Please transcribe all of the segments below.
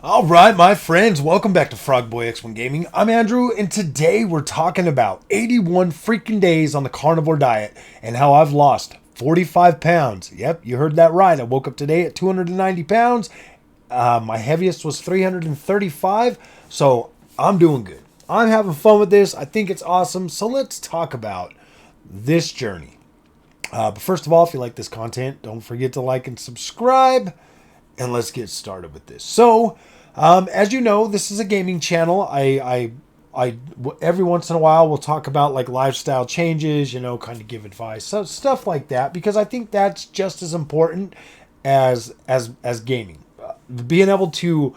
All right, my friends, welcome back to Frogboy X1 Gaming. I'm Andrew, and today we're talking about 81 freaking days on the carnivore diet and how I've lost 45 pounds. Yep, you heard that right. I woke up today at 290 pounds. My heaviest was 335, so I'm doing good. I'm having fun with this. I think it's awesome. So let's talk about this journey. But first of all, if you like this content, don't forget to like and subscribe. And let's get started with this. So, as you know, this is a gaming channel. I every once in a while will talk about like lifestyle changes, kind of give advice, so stuff like that, because I think that's just as important as gaming. Being able to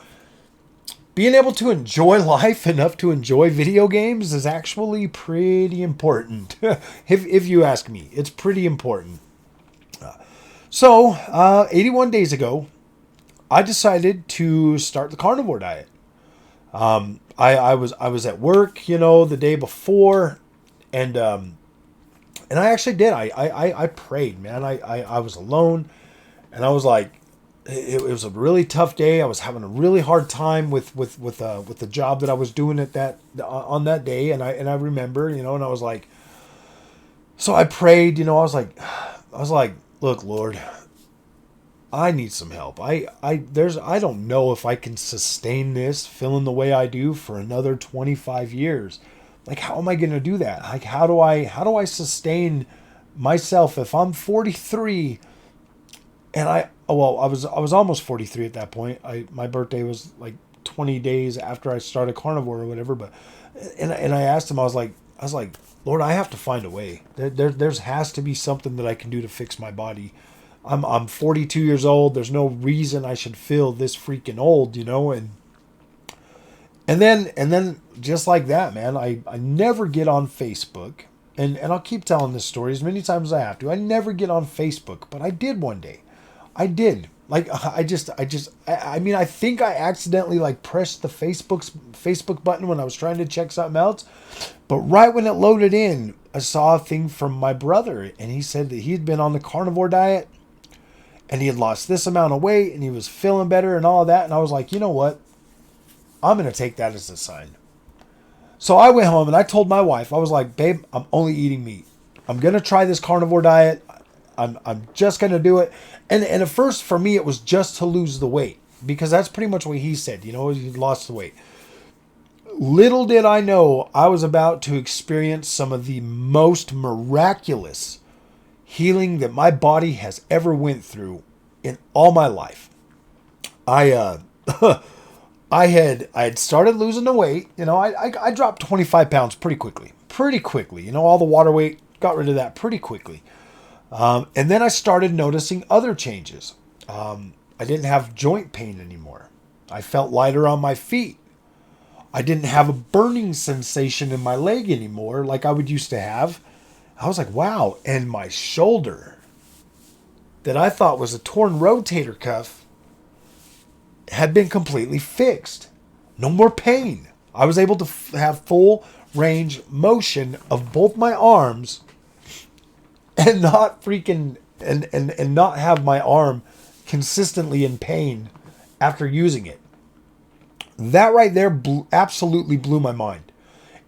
enjoy life enough to enjoy video games is actually pretty important. if you ask me, it's pretty important. So, 81 days ago, I decided to start the carnivore diet. I was at work, the day before, and I actually did. I prayed, man. I was alone, and I was like, it was a really tough day. I was having a really hard time with the job that I was doing at that on that day, and I remember, and I was like, so I prayed, I was like, look, Lord, I need some help. I don't know if I can sustain this feeling the way I do for another 25 years. Like, how am I going to do that? Like, how do I sustain myself if I'm 43 and I was almost 43 at that point. My birthday was like 20 days after I started carnivore or whatever, but and I asked him, I was like, Lord, I have to find a way. There has to be something that I can do to fix my body. I'm 42 years old. There's no reason I should feel this freaking old, and then just like that, man, I never get on Facebook, and I'll keep telling this story as many times as I have to. I never get on Facebook, but I did one day. I did. Like, I mean, I think I accidentally like pressed the Facebook button when I was trying to check something else, but right when it loaded in, I saw a thing from my brother, and he said that he'd been on the carnivore diet and he had lost this amount of weight and he was feeling better and all of that. And I was like, you know what? I'm going to take that as a sign. So I went home and I told my wife, I was like, babe, I'm only eating meat. I'm going to try this carnivore diet. I'm just going to do it. And at first for me, it was just to lose the weight, because that's pretty much what he said, he lost the weight. Little did I know I was about to experience some of the most miraculous healing that my body has ever went through in all my life. I I had started losing the weight. I dropped 25 pounds pretty quickly. All the water weight, got rid of that pretty quickly. And then I started noticing other changes. I didn't have joint pain anymore. I felt lighter on my feet. I didn't have a burning sensation in my leg anymore like I would used to have. I was like, wow. And my shoulder, that I thought was a torn rotator cuff, had been completely fixed. No more pain. I was able to have full range motion of both my arms and not freaking and not have my arm consistently in pain after using it. That right there absolutely blew my mind,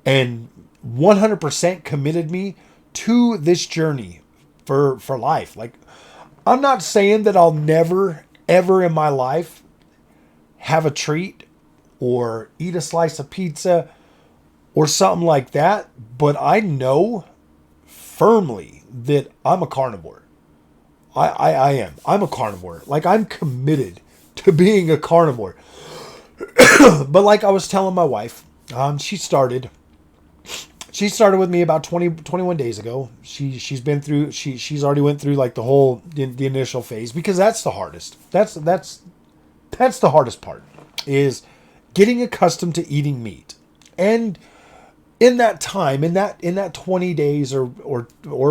and 100% committed me to this journey for life. Like, I'm not saying that I'll never ever in my life have a treat or eat a slice of pizza or something like that, but I know firmly that I'm a carnivore. I am. I'm a carnivore. Like, I'm committed to being a carnivore. But like I was telling my wife, she started with me about 21 days ago. She's already went through like the initial phase, because that's the hardest. That's the hardest part, is getting accustomed to eating meat. And in that time, in that 20 days or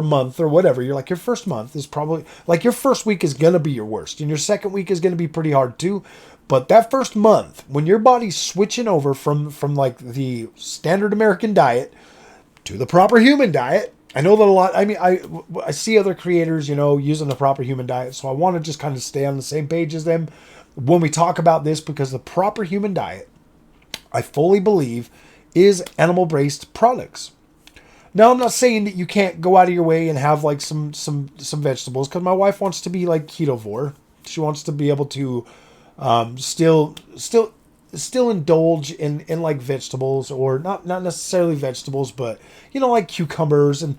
month or whatever, you're like, your first month is probably like, your first week is going to be your worst, and your second week is going to be pretty hard too. But that first month, when your body's switching over from like the standard American diet to the proper human diet, I know that a lot. I mean, I see other creators, using the proper human diet, so I want to just kind of stay on the same page as them. when we talk about this, because the proper human diet, I fully believe, is animal-based products. Now, I'm not saying that you can't go out of your way and have like some vegetables, because my wife wants to be like ketovore. She wants to be able to still indulge in like vegetables, or not necessarily vegetables, but like cucumbers and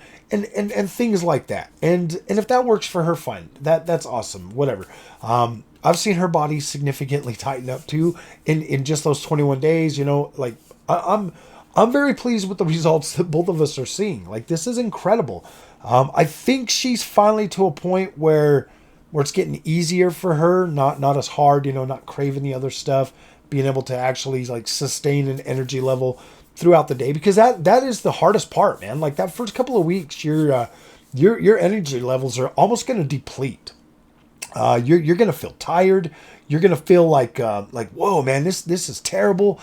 things like that. And if that works for her, fine. That's awesome. Whatever. I've seen her body significantly tighten up too in just those 21 days. Like I'm very pleased with the results that both of us are seeing. Like, this is incredible. I think she's finally to a point where it's getting easier for her, not as hard, not craving the other stuff, being able to actually like sustain an energy level throughout the day, because that is the hardest part, man. Like, that first couple of weeks, your energy levels are almost going to deplete. You're going to feel tired. You're going to feel like whoa, man, this is terrible.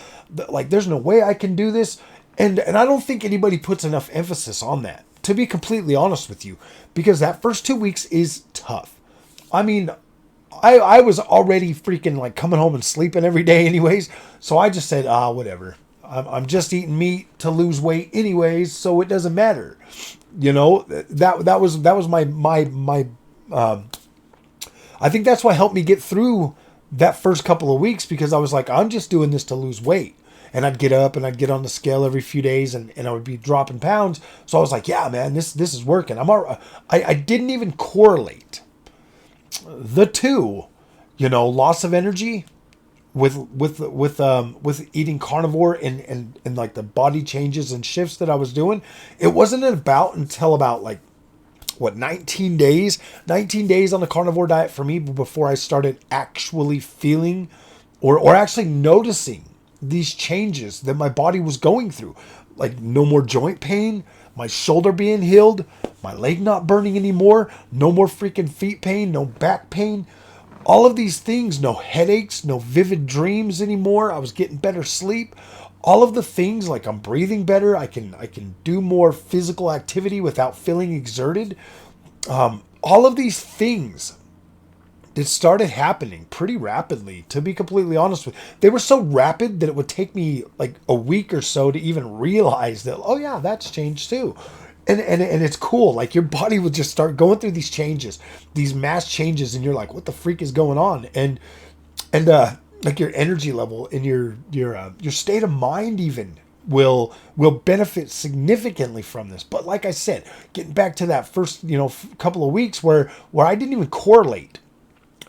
Like, there's no way I can do this. And I don't think anybody puts enough emphasis on that, to be completely honest with you, because that first 2 weeks is tough. I mean, I was already freaking like coming home and sleeping every day anyways. So I just said, whatever. I'm just eating meat to lose weight anyways, so it doesn't matter. That was my I think that's what helped me get through that first couple of weeks, because I was like, I'm just doing this to lose weight. And I'd get up and I'd get on the scale every few days, and I would be dropping pounds. So I was like, yeah, man, this is working. I didn't even correlate the two, loss of energy with eating carnivore and like the body changes and shifts that I was doing. It wasn't until about like 19 days on the carnivore diet for me before I started actually feeling or actually noticing these changes that my body was going through. Like, no more joint pain, my shoulder being healed, my leg not burning anymore, no more freaking feet pain, no back pain, all of these things, no headaches, no vivid dreams anymore. I was getting better sleep. All of the things, like I'm breathing better. I can do more physical activity without feeling exerted. All of these things, it started happening pretty rapidly, to be completely honest with you. They were so rapid that it would take me like a week or so to even realize that, oh yeah, that's changed too. And it's cool. Like, your body would just start going through these changes, these mass changes, and you're like, what the freak is going on? And like, your energy level and your state of mind even will benefit significantly from this. But like I said, getting back to that first couple of weeks where I didn't even correlate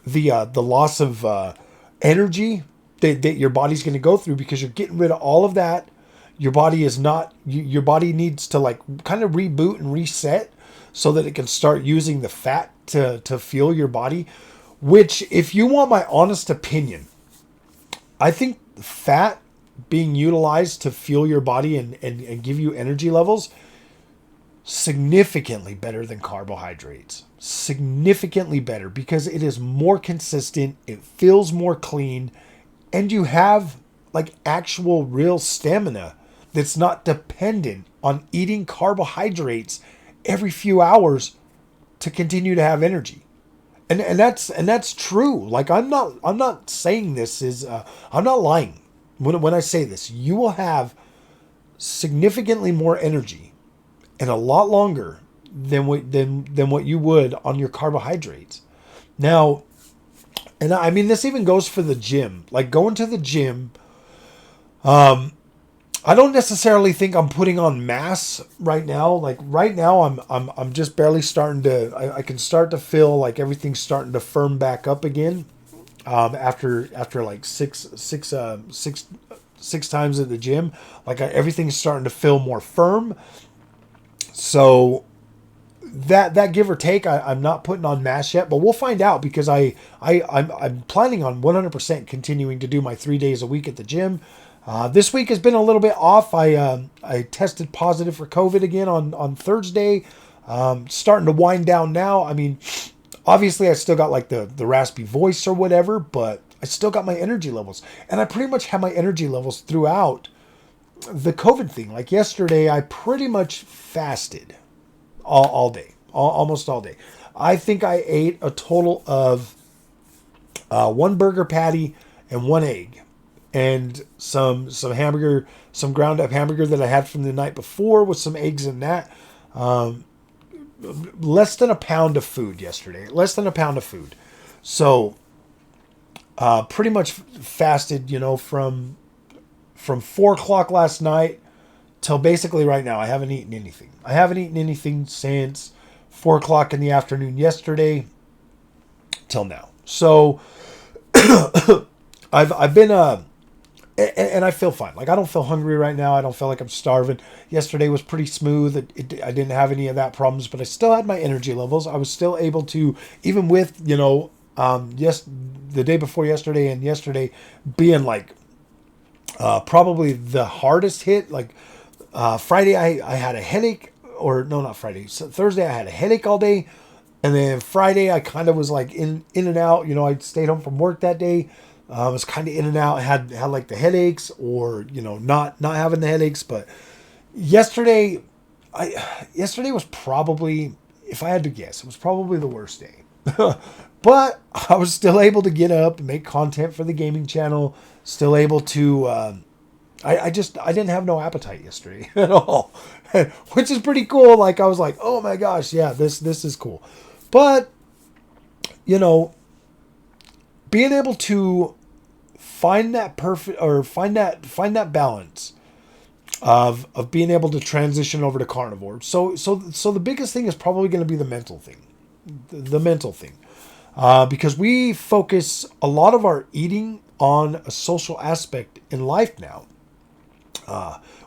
the loss of energy that your body's going to go through, because you're getting rid of all of that. Your body is not, your body needs to like kind of reboot and reset so that it can start using the fat to fuel your body, which, if you want my honest opinion, I think fat being utilized to fuel your body and give you energy levels, significantly better than carbohydrates. Significantly better, because it is more consistent, it feels more clean, and you have like actual real stamina that's not dependent on eating carbohydrates every few hours to continue to have energy. And that's true. Like, I'm not saying this is I'm not lying when I say this. You will have significantly more energy and a lot longer than what you would on your carbohydrates. Now, and I mean, this even goes for the gym. Like, going to the gym, I don't necessarily think I'm putting on mass right now. Like, right now, I'm just barely starting to. I can start to feel like everything's starting to firm back up again. After like six times at the gym, like, everything's starting to feel more firm. So that give or take, I'm not putting on mass yet, but we'll find out, because I'm planning on 100% continuing to do my 3 days a week at the gym. This week has been a little bit off. I tested positive for COVID again on Thursday. Starting to wind down now. I mean, obviously I still got like the raspy voice or whatever, but I still got my energy levels. And I pretty much had my energy levels throughout the COVID thing. Like, yesterday, I pretty much fasted all day, almost all day. I think I ate a total of one burger patty, and one egg, and some hamburger, some ground up hamburger that I had from the night before with some eggs in that. Um, Less than a pound of food yesterday. Less than a pound of food. So pretty much fasted, from 4 o'clock last night till basically right now. I haven't eaten anything. I haven't eaten anything since 4 o'clock in the afternoon yesterday till now. So I've been and I feel fine. Like, I don't feel hungry right now. I don't feel like I'm starving. Yesterday was pretty smooth. I didn't have any of that problems, but I still had my energy levels. I was still able to, even with, the day before yesterday and yesterday being like probably the hardest hit. Like Friday, I had a headache, or no, not Friday. So Thursday, I had a headache all day. And then Friday, I kind of was like in and out. I stayed home from work that day. I was kind of in and out. Had like the headaches, or not having the headaches. But yesterday was probably, if I had to guess, it was probably the worst day. But I was still able to get up and make content for the gaming channel. Still able to. I didn't have no appetite yesterday at all, which is pretty cool. Like, I was like, oh my gosh, yeah, this is cool. But being able to find that perfect, or find that balance of being able to transition over to carnivore. So the biggest thing is probably going to be the mental thing, the mental thing, because we focus a lot of our eating on a social aspect in life now.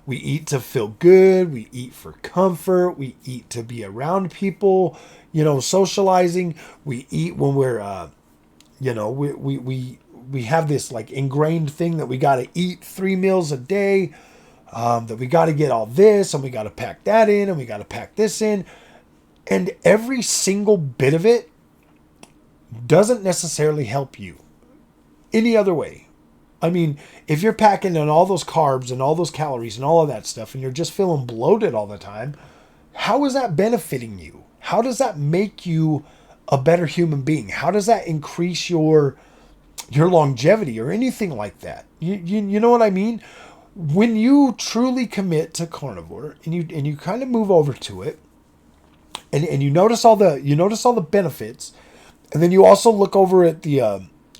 We eat to feel good. We eat for comfort. We eat to be around people, socializing. We eat when we're, we have this like ingrained thing that we got to eat 3 meals a day, that we got to get all this, and we got to pack that in, and we got to pack this in. And every single bit of it doesn't necessarily help you any other way. I mean, if you're packing in all those carbs and all those calories and all of that stuff, and you're just feeling bloated all the time, how is that benefiting you? How does that make you a better human being? How does that increase your longevity or anything like that? You know what I mean? When you truly commit to carnivore and you kind of move over to it, and you notice all the benefits, and then you also look over at the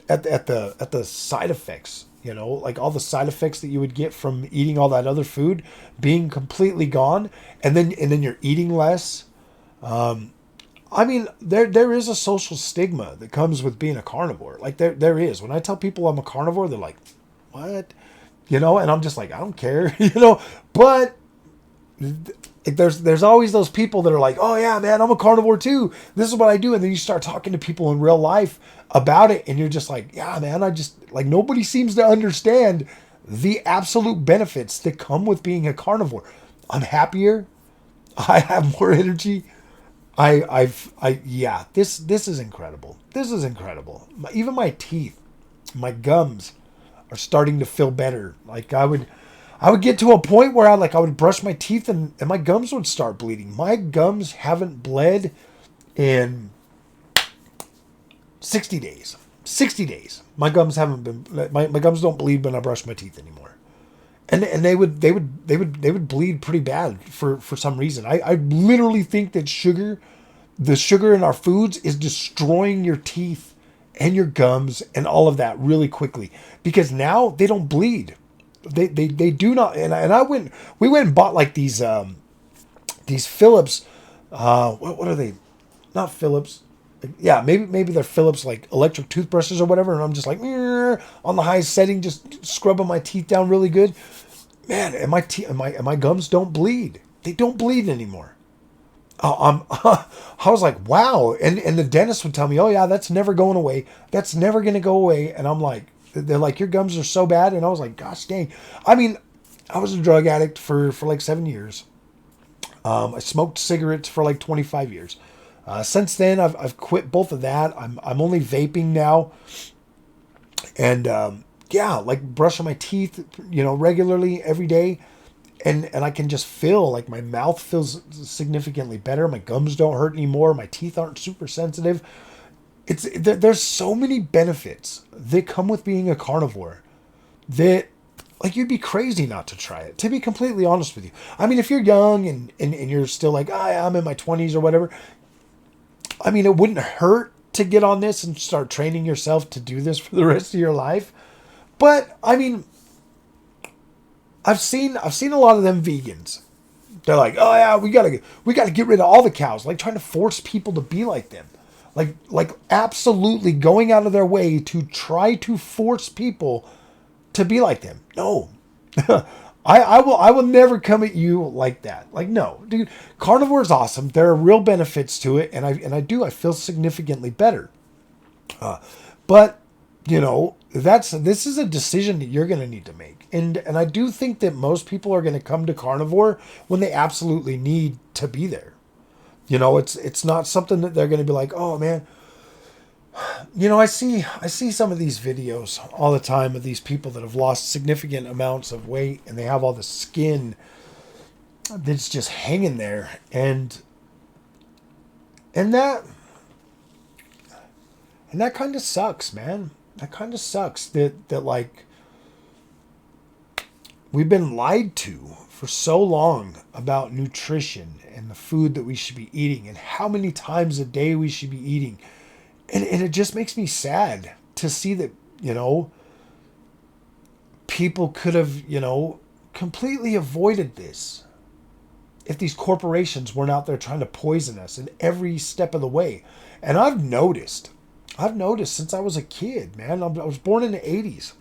at the side effects. Like all the side effects that you would get from eating all that other food being completely gone, and then you're eating less. I mean, there is a social stigma that comes with being a carnivore. Like there is. When I tell people I'm a carnivore, they're like, "What?" And I'm just like, I don't care, But there's always those people that are like, "Oh yeah, man, I'm a carnivore too. This is what I do." And then you start talking to people in real life about it, and you're just like, "Yeah, man, I just like nobody seems to understand the absolute benefits that come with being a carnivore. I'm happier. I have more energy. Yeah, this is incredible. This is incredible. Even my teeth, my gums are starting to feel better. Like I would get to a point where I would brush my teeth and my gums would start bleeding. My gums haven't bled in 60 days. 60 days. My gums haven't been, my gums don't bleed when I brush my teeth anymore. And they would bleed pretty bad for some reason. I literally think that the sugar in our foods is destroying your teeth and your gums and all of that really quickly, because now they don't bleed. They do not. And we went and bought like these Philips, what are they? Not Philips. Yeah, maybe they're Philips like electric toothbrushes or whatever. And I'm just like on the highest setting, just scrubbing my teeth down really good. Man, and my gums don't bleed. They don't bleed anymore. I was like, wow. And the dentist would tell me, oh yeah, that's never going away. That's never going to go away. And I'm like, they're like, your gums are so bad. And I was like, gosh dang. I mean, I was a drug addict for like 7 years. I smoked cigarettes for like 25 years. Since then, I've quit both of that. I'm only vaping now. And yeah, like brushing my teeth, regularly every day. And I can just feel like my mouth feels significantly better. My gums don't hurt anymore. My teeth aren't super sensitive. There's so many benefits that come with being a carnivore that, like, you'd be crazy not to try it, to be completely honest with you. I mean, if you're young and you're still like, I'm in my 20s or whatever, I mean, it wouldn't hurt to get on this and start training yourself to do this for the rest of your life. But I mean, I've seen a lot of them vegans. They're like, oh yeah, we gotta get rid of all the cows, like trying to force people to be like them. Like absolutely going out of their way to try to force people to be like them. No. I will never come at you like that. Like, no, dude, carnivore is awesome. There are real benefits to it, and I feel significantly better. But you know, this is a decision that you're going to need to make. And I do think that most people are going to come to carnivore when they absolutely need to be there. You know, it's not something that they're going to be like, oh man, you know, I see some of these videos all the time of these people that have lost significant amounts of weight and they have all the skin that's just hanging there, and that kind of sucks, man. That kind of sucks that like we've been lied to for so long about nutrition and the food that we should be eating and how many times a day we should be eating. And it just makes me sad to see that, you know, people could have, you know, completely avoided this if these corporations weren't out there trying to poison us in every step of the way. And I've noticed since I was a kid, man, I was born in the 80s.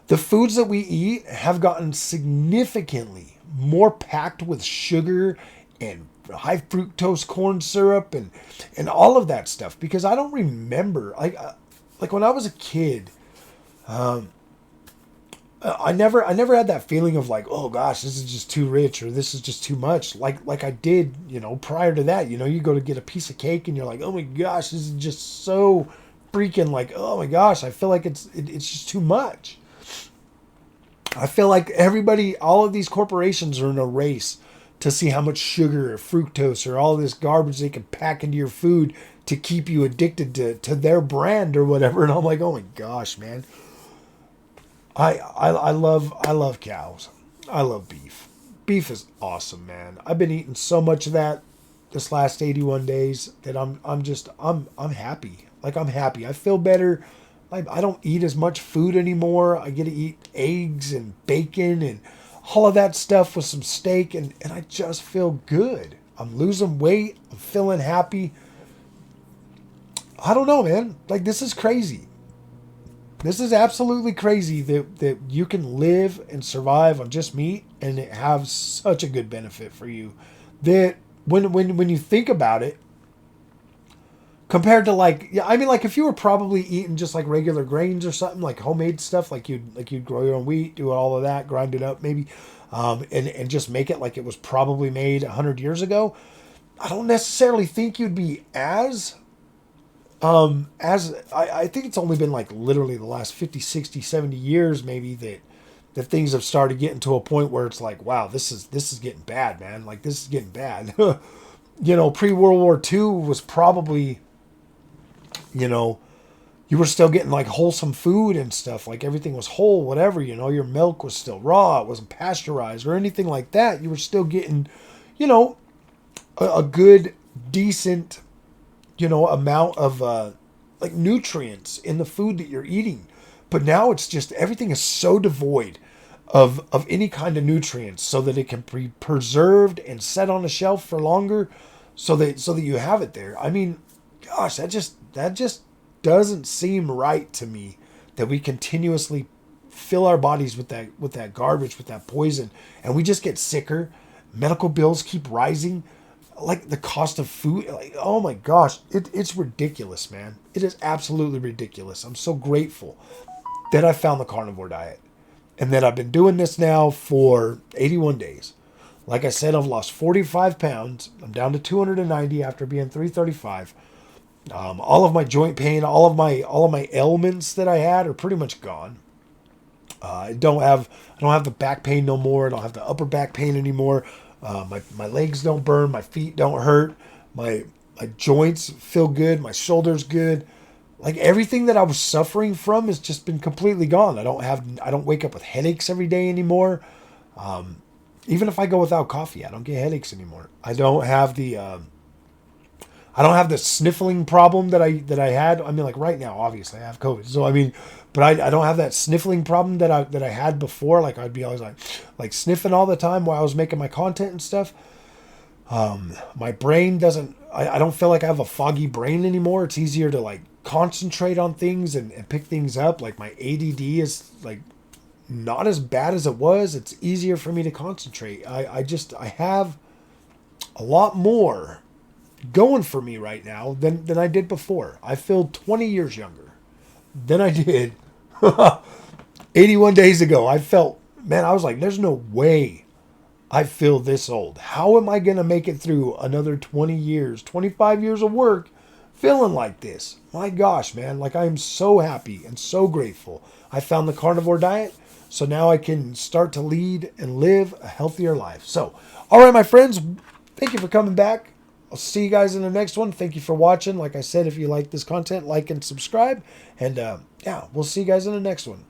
The foods that we eat have gotten significantly more packed with sugar and high fructose corn syrup and all of that stuff, because I don't remember like when I was a kid, I never had that feeling of like, oh gosh, this is just too rich or this is just too much, like I did, you know, prior to that. You know, you go to get a piece of cake and you're like, oh my gosh, this is just so freaking, like, oh my gosh, I feel like it's just too much. I feel like all of these corporations are in a race to see how much sugar or fructose or all this garbage they can pack into your food to keep you addicted to their brand or whatever. And I'm like, oh my gosh, man. I love cows. I love beef. Beef is awesome, man. I've been eating so much of that this last 81 days that I'm happy. Like, I'm happy. I feel better. I don't eat as much food anymore. I get to eat eggs and bacon and all of that stuff with some steak, and I just feel good. I'm losing weight. I'm feeling happy. I don't know, man. Like, this is crazy. This is absolutely crazy that you can live and survive on just meat and it have such a good benefit for you. That when you think about it, compared to, like, yeah, I mean, like, if you were probably eating just like regular grains or something, like homemade stuff, like you'd grow your own wheat, do all of that, grind it up maybe, and just make it like it was probably made 100 years ago. I don't necessarily think you'd be as I think it's only been like literally the last 50, 60, 70 years maybe that things have started getting to a point where it's like, wow, this is getting bad, man. Like, this is getting bad. You know, pre-World War II was probably, you know, you were still getting like wholesome food and stuff. Like, everything was whole, whatever, you know, your milk was still raw. It wasn't pasteurized or anything like that. You were still getting, you know, a good, decent, you know, amount of like nutrients in the food that you're eating. But now it's just, everything is so devoid of any kind of nutrients so that it can be preserved and set on a shelf for longer so that you have it there. I mean, gosh, that just doesn't seem right to me, that we continuously fill our bodies with that garbage, with that poison, and we just get sicker. Medical bills keep rising. Like, the cost of food, like, oh my gosh, it's ridiculous, man. It is absolutely ridiculous. I'm so grateful that I found the carnivore diet and that I've been doing this now for 81 days. Like I said, I've lost 45 pounds. I'm down to 290 after being 335. All of my joint pain, all of my ailments that I had are pretty much gone. I don't have the back pain no more. I don't have the upper back pain anymore. My legs don't burn. My feet don't hurt. My My joints feel good. My shoulders good. Like everything that I was suffering from has just been completely gone. I don't wake up with headaches every day anymore. Even if I go without coffee, I don't get headaches anymore. I don't have the sniffling problem that I had. I mean, like right now, obviously I have COVID. So I mean, but I don't have that sniffling problem that I had before. Like I'd be always like sniffing all the time while I was making my content and stuff. My brain doesn't. I don't feel like I have a foggy brain anymore. It's easier to like concentrate on things and pick things up. Like my ADD is like not as bad as it was. It's easier for me to concentrate. I have a lot more going for me right now than I did before. I feel 20 years younger than I did 81 days ago. I felt, man, I was like, there's no way I feel this old. How am I going to make it through another 20 years, 25 years of work feeling like this? My gosh, man, like I am so happy and so grateful. I found the carnivore diet, so now I can start to lead and live a healthier life. So, all right, my friends, thank you for coming back. I'll see you guys in the next one. Thank you for watching. Like I said, if you like this content, like and subscribe. And yeah, we'll see you guys in the next one.